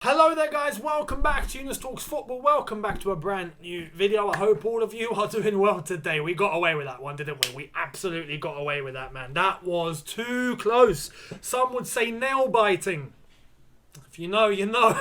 Hello there guys, welcome back to Younes Talks Football, welcome back to a brand new video. I hope all of you are doing well today. We got away with that one, didn't we? We absolutely got away with that, man. That was too close. Some would say nail-biting. If you know, you know.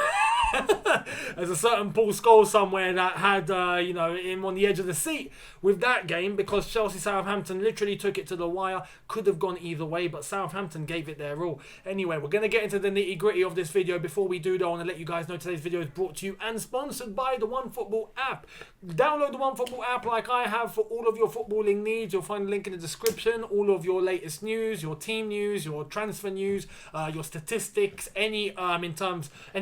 There's a certain Paul Scholes somewhere that had, him on the edge of the seat with that game because Chelsea-Southampton literally took it to the wire. Could have gone either way, but Southampton gave it their all. Anyway, we're going to get into the nitty-gritty of this video. Before we do, though, I want to let you guys know today's video is brought to you and sponsored by the OneFootball app. Download the OneFootball app like I have for all of your footballing needs. You'll find a link in the description. All of your latest news, your team news, your transfer news, your statistics, any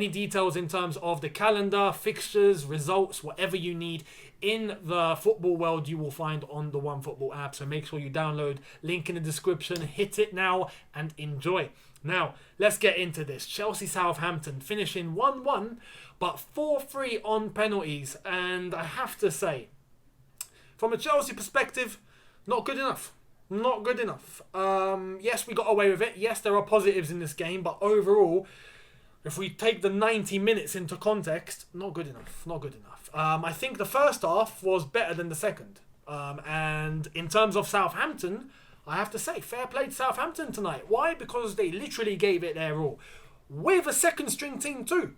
details in terms of the calendar, fixtures, results, whatever you need in the football world, you will find on the OneFootball app. So make sure you download, link in the description, hit it now and enjoy. Now, let's get into this. Chelsea-Southampton finishing 1-1, but 4-3 on penalties. And I have to say, from a Chelsea perspective, not good enough. Not good enough. Yes, we got away with it. Yes, there are positives in this game, but overall, if we take the 90 minutes into context, not good enough. Not good enough. I think the first half was better than the second. And in terms of Southampton, I have to say, fair play to Southampton tonight. Why? Because they literally gave it their all. With a second string team too.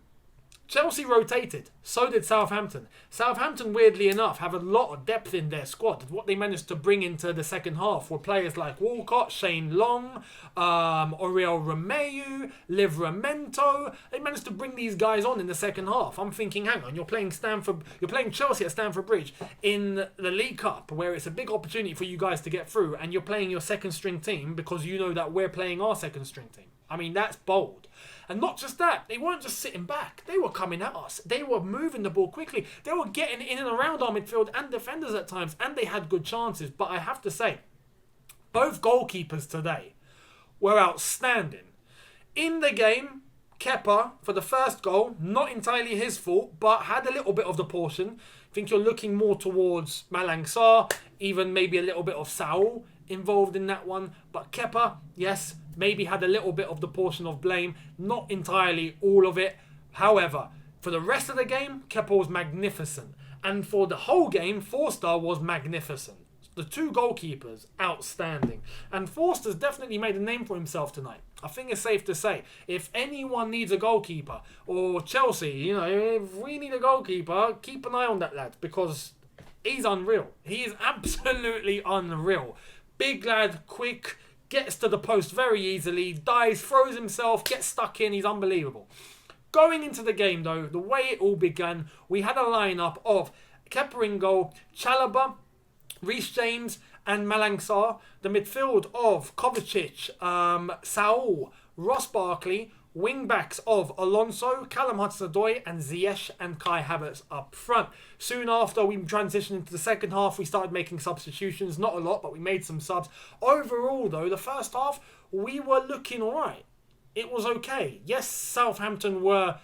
Chelsea rotated, so did Southampton. Southampton, weirdly enough, have a lot of depth in their squad. What they managed to bring into the second half were players like Walcott, Shane Long, Oriol Romeu, Livramento. They managed to bring these guys on in the second half. I'm thinking, hang on, you're playing Chelsea at Stamford Bridge in the League Cup, where it's a big opportunity for you guys to get through, and you're playing your second string team because you know that we're playing our second string team. I mean, that's bold. And not just that, they weren't just sitting back. They were coming at us. They were moving the ball quickly. They were getting in and around our midfield and defenders at times, and they had good chances. But I have to say, both goalkeepers today were outstanding. In the game, Kepa, for the first goal, not entirely his fault, but had a little bit of the portion. I think you're looking more towards Malang Sarr, even maybe a little bit of Saul involved in that one. But Kepa, yes, maybe had a little bit of the portion of blame, not entirely all of it. However, for the rest of the game, Kepa was magnificent. And for the whole game, Forster was magnificent. The two goalkeepers, outstanding. And Forster's definitely made a name for himself tonight. I think it's safe to say, if anyone needs a goalkeeper, or Chelsea, if we need a goalkeeper, keep an eye on that lad, because he's unreal. He is absolutely unreal. Big lad, quick, gets to the post very easily, dives, throws himself, gets stuck in. He's unbelievable. Going into the game, though, the way it all began, we had a lineup of Kepa in goal, Chalobah, Reece James and Malang Sarr. The midfield of Kovacic, Saul, Ross Barkley. Wing-backs of Alonso, Callum Hudson-Odoi and Ziyech and Kai Havertz up front. Soon after we transitioned into the second half, we started making substitutions. Not a lot, but we made some subs. Overall, though, the first half, we were looking alright. It was okay. Yes, Southampton were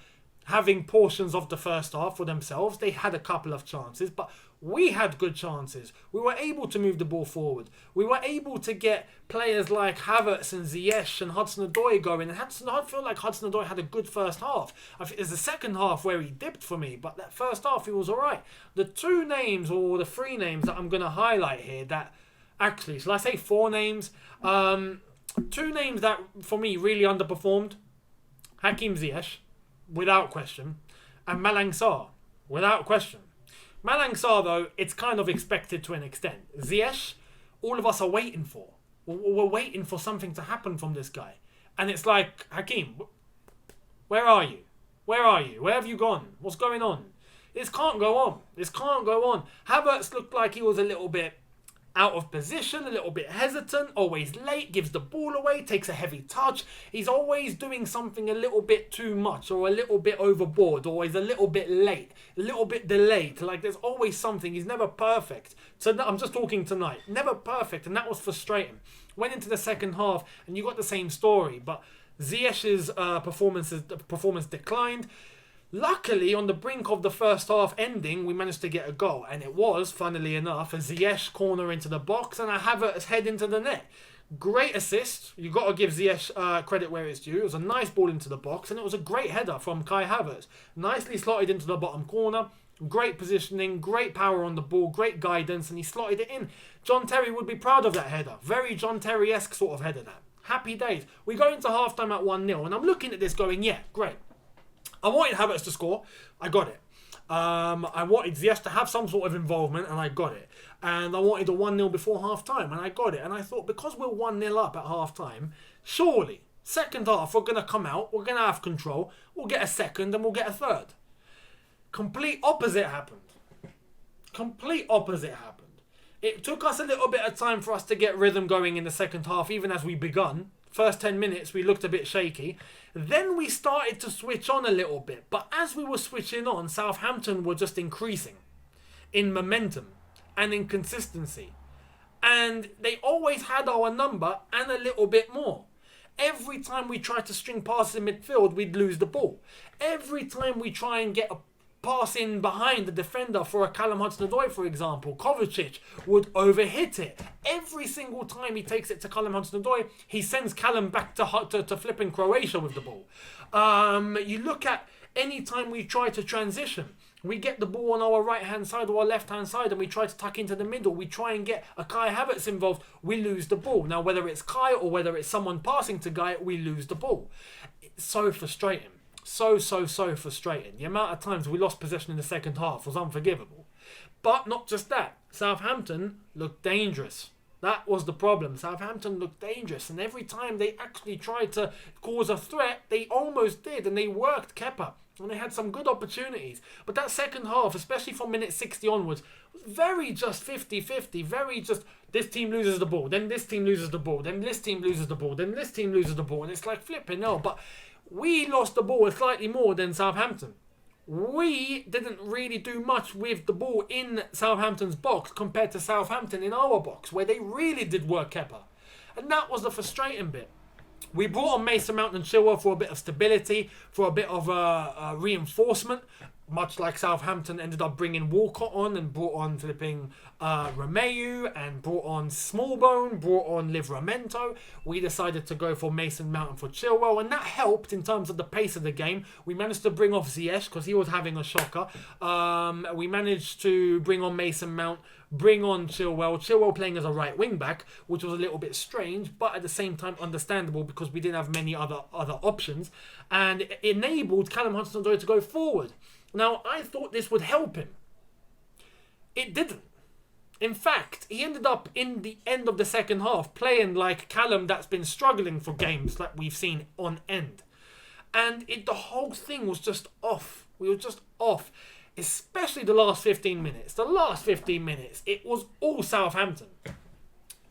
having portions of the first half for themselves. They had a couple of chances, but we had good chances. We were able to move the ball forward. We were able to get players like Havertz and Ziyech and Hudson-Odoi going. And I feel like Hudson-Odoi had a good first half. I think it's the second half where he dipped for me, but that first half he was alright. The two names or the three names that I'm going to highlight here that actually, shall I say four names? Two names that for me really underperformed. Hakim Ziyech, without question, and Malang Sarr, without question. Malang Sarr, though, it's kind of expected to an extent. Ziyech, all of us are waiting for. We're waiting for something to happen from this guy. And it's like, Hakim, where are you? Where are you? Where have you gone? What's going on? This can't go on. This can't go on. Havertz looked like he was a little bit out of position, a little bit hesitant, always late, gives the ball away, takes a heavy touch. He's always doing something a little bit too much or a little bit overboard or he's a little bit late, a little bit delayed. Like there's always something. He's never perfect. So I'm just talking tonight. Never perfect, and that was frustrating. Went into the second half and you got the same story, but Ziyech's performance declined. Luckily, on the brink of the first half ending, we managed to get a goal. And it was, funnily enough, a Ziyech corner into the box and a Havertz head into the net. Great assist. You got to give Ziyech credit where it's due. It was a nice ball into the box, and it was a great header from Kai Havertz. Nicely slotted into the bottom corner. Great positioning, great power on the ball, great guidance, and he slotted it in. John Terry would be proud of that header. Very John Terry-esque sort of header, that. Happy days. We go into halftime at 1-0, and I'm looking at this going, yeah, great. I wanted Havertz to score. I got it. I wanted Ziyech to have some sort of involvement, and I got it. And I wanted a 1-0 before half-time, and I got it. And I thought, because we're 1-0 up at half-time, surely, second half, we're going to come out, we're going to have control, we'll get a second, and we'll get a third. Complete opposite happened. Complete opposite happened. It took us a little bit of time for us to get rhythm going in the second half, even as we begun. First 10 minutes, we looked a bit shaky. Then we started to switch on a little bit. But as we were switching on, Southampton were just increasing in momentum and in consistency. And they always had our number and a little bit more. Every time we tried to string passes in midfield, we'd lose the ball. Every time we try and get a pass in behind the defender for a Callum Hudson-Odoi, for example, Kovacic would overhit it. Every single time he takes it to Callum Hudson-Odoi, he sends Callum back to flipping Croatia with the ball. You look at any time we try to transition, we get the ball on our right-hand side or our left-hand side and we try to tuck into the middle. We try and get a Kai Havertz involved. We lose the ball. Now, whether it's Kai or whether it's someone passing to Guy, we lose the ball. It's so frustrating. So frustrating. The amount of times we lost possession in the second half was unforgivable. But not just that. Southampton looked dangerous. That was the problem. Southampton looked dangerous. And every time they actually tried to cause a threat, they almost did. And they worked Kepa. And they had some good opportunities. But that second half, especially from minute 60 onwards, was very just 50-50. Very just, this team loses the ball. Then this team loses the ball. Then this team loses the ball. Then this team loses the ball. And it's like flipping hell. But we lost the ball slightly more than Southampton. We didn't really do much with the ball in Southampton's box compared to Southampton in our box, where they really did work Kepa. And that was the frustrating bit. We brought on Mason Mount and Chilwell for a bit of stability, for a bit of reinforcement, much like Southampton ended up bringing Walcott on and brought on flipping Romeu and brought on Smallbone, brought on Livramento. We decided to go for Mason Mount and for Chilwell, and that helped in terms of the pace of the game. We managed to bring off Ziyech because he was having a shocker. We managed to bring on Mason Mount, bring on Chilwell playing as a right wing back, which was a little bit strange, but at the same time understandable because we didn't have many other options, and it enabled Callum Hudson-Odoi to go forward. Now, I thought this would help him. It didn't. In fact, he ended up in the end of the second half playing like Callum that's been struggling for games that we've seen on end. And the whole thing was just off. We were just off. Especially the last 15 minutes. The last 15 minutes, it was all Southampton.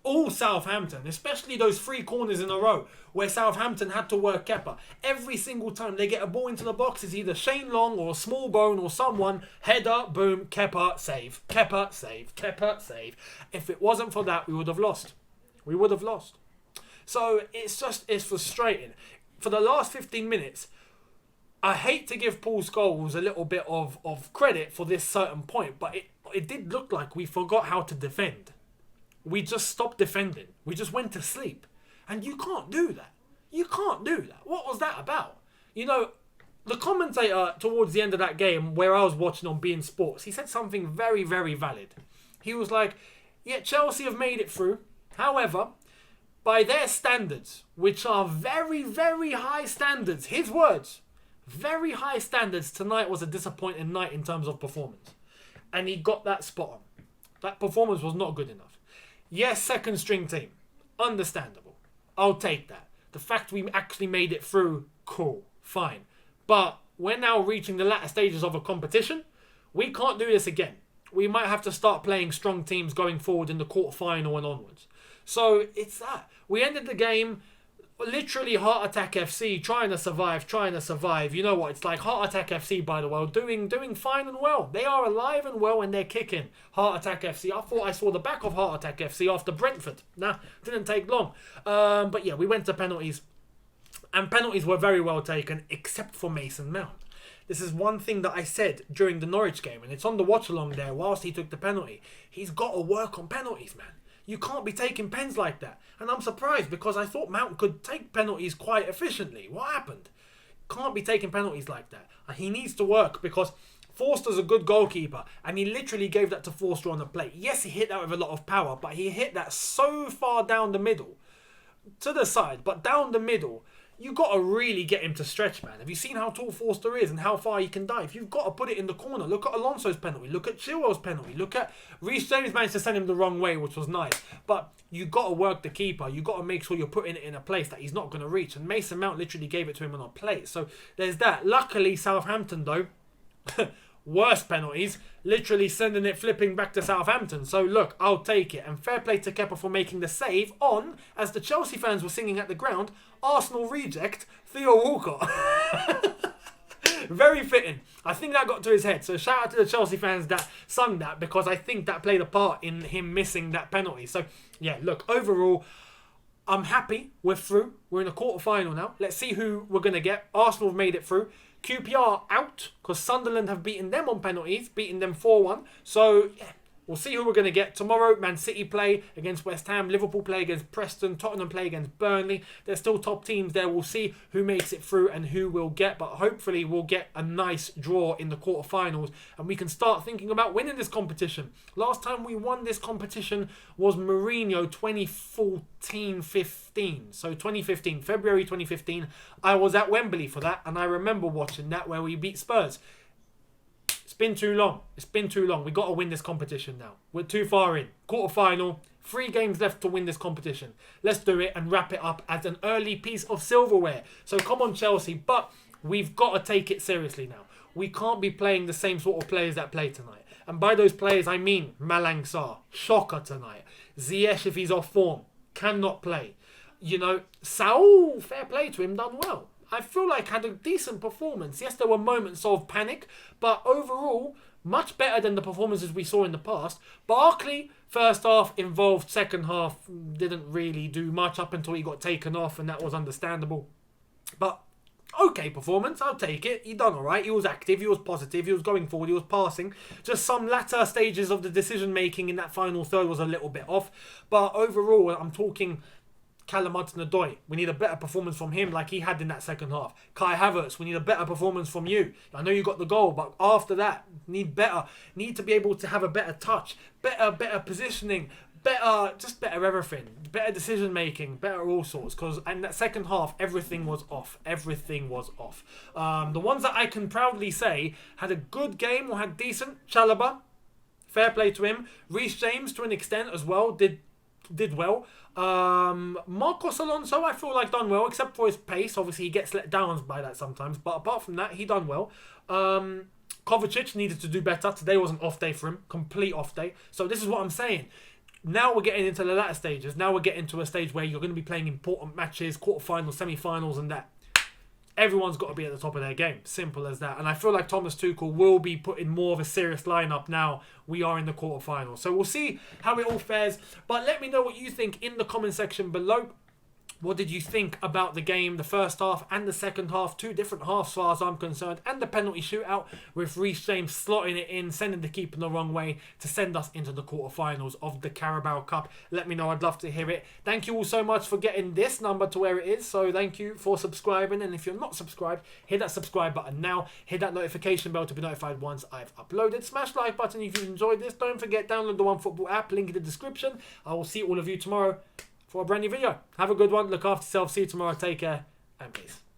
All Southampton, especially those 3 corners in a row where Southampton had to work Kepa. Every single time they get a ball into the box, it's either Shane Long or Smallbone or someone. Header, boom, Kepa, save. Kepa, save. Kepa, save. If it wasn't for that, we would have lost. We would have lost. So it's frustrating. For the last 15 minutes, I hate to give Paul Scholes a little bit of credit for this certain point, but it did look like we forgot how to defend. We just stopped defending. We just went to sleep. And you can't do that. You can't do that. What was that about? You know, the commentator towards the end of that game, where I was watching on beIN Sports, he said something very, very valid. He was like, yeah, Chelsea have made it through. However, by their standards, which are very, very high standards, his words, very high standards, tonight was a disappointing night in terms of performance. And he got that spot on. That performance was not good enough. Yes, second string team. Understandable. I'll take that. The fact we actually made it through, cool, fine. But we're now reaching the latter stages of a competition. We can't do this again. We might have to start playing strong teams going forward in the quarterfinal and onwards. So it's that. We ended the game literally Heart Attack FC, trying to survive. You know what it's like. Heart Attack FC, by the way, doing fine and well. They are alive and well and they're kicking. Heart Attack FC. I thought I saw the back of Heart Attack FC after Brentford. Nah, didn't take long. But yeah, we went to penalties. And penalties were very well taken, except for Mason Mount. This is one thing that I said during the Norwich game, and it's on the watch-along there whilst he took the penalty. He's got to work on penalties, man. You can't be taking pens like that. And I'm surprised because I thought Mount could take penalties quite efficiently. What happened? Can't be taking penalties like that. And he needs to work because Forster's a good goalkeeper. And he literally gave that to Forster on the plate. Yes, he hit that with a lot of power. But he hit that so far down the middle. To the side. But down the middle. You got to really get him to stretch, man. Have you seen how tall Forster is and how far he can dive? You've got to put it in the corner. Look at Alonso's penalty. Look at Chilwell's penalty. Look at Reece James managed to send him the wrong way, which was nice. But you got to work the keeper. You got to make sure you're putting it in a place that he's not going to reach. And Mason Mount literally gave it to him on a plate. So there's that. Luckily, Southampton, though, worse penalties, literally sending it flipping back to Southampton. So look, I'll take it. And fair play to Kepa for making the save on, as the Chelsea fans were singing at the ground, Arsenal reject Theo Walcott. Very fitting. I think that got to his head. So shout out to the Chelsea fans that sung that, because I think that played a part in him missing that penalty. So yeah, look, overall, I'm happy we're through. We're in a quarter-final now. Let's see who we're going to get. Arsenal have made it through. QPR out because Sunderland have beaten them on penalties, beaten them 4-1. So, yeah, we'll see who we're going to get. Tomorrow, Man City play against West Ham. Liverpool play against Preston. Tottenham play against Burnley. There's still top teams there. We'll see who makes it through and who we'll get. But hopefully, we'll get a nice draw in the quarterfinals. And we can start thinking about winning this competition. Last time we won this competition was Mourinho 2014-15. So 2015, February 2015. I was at Wembley for that. And I remember watching that where we beat Spurs. It's been too long. It's been too long. We've got to win this competition now. We're too far in. Quarter-final. 3 games left to win this competition. Let's do it and wrap it up as an early piece of silverware. So come on, Chelsea. But we've got to take it seriously now. We can't be playing the same sort of players that play tonight. And by those players, I mean Malang Sarr. Shocker tonight. Ziyech, if he's off form, cannot play. You know, Saul, fair play to him, done well. I feel like had a decent performance. Yes, there were moments of panic, but overall, much better than the performances we saw in the past. Barkley, first half involved, second half didn't really do much up until he got taken off, and that was understandable. But okay performance, I'll take it. He done alright. He was active, he was positive, he was going forward, he was passing. Just some latter stages of the decision making in that final third was a little bit off. But overall, I'm talking Callum Hudson-Odoi, we need a better performance from him like he had in that second half. Kai Havertz, we need a better performance from you. I know you got the goal, but after that, need to be able to have a better touch, better positioning, better everything, better decision making, better all sorts. Because in that second half, everything was off. Everything was off. The ones that I can proudly say had a good game or had decent. Chalobah, fair play to him. Reece James to an extent as well did well. Marcos Alonso, I feel like done well, except for his pace. Obviously, he gets let down by that sometimes. But apart from that, he done well. Kovacic needed to do better. Today was an off day for him. Complete off day. So this is what I'm saying. Now we're getting into the latter stages. Now we're getting to a stage where you're going to be playing important matches, quarterfinals, semi-finals and that. Everyone's got to be at the top of their game. Simple as that. And I feel like Thomas Tuchel will be putting more of a serious lineup now we are in the quarterfinals. So we'll see how it all fares. But let me know what you think in the comment section below. What did you think about the game, the first half and the second half? 2 different halves as far as I'm concerned. And the penalty shootout with Reece James slotting it in, sending the keeper the wrong way to send us into the quarterfinals of the Carabao Cup. Let me know. I'd love to hear it. Thank you all so much for getting this number to where it is. So thank you for subscribing. And if you're not subscribed, hit that subscribe button now. Hit that notification bell to be notified once I've uploaded. Smash the like button if you enjoyed this. Don't forget, download the OneFootball app. Link in the description. I will see all of you tomorrow for a brand new video. Have a good one. Look after yourself. See you tomorrow. Take care and peace.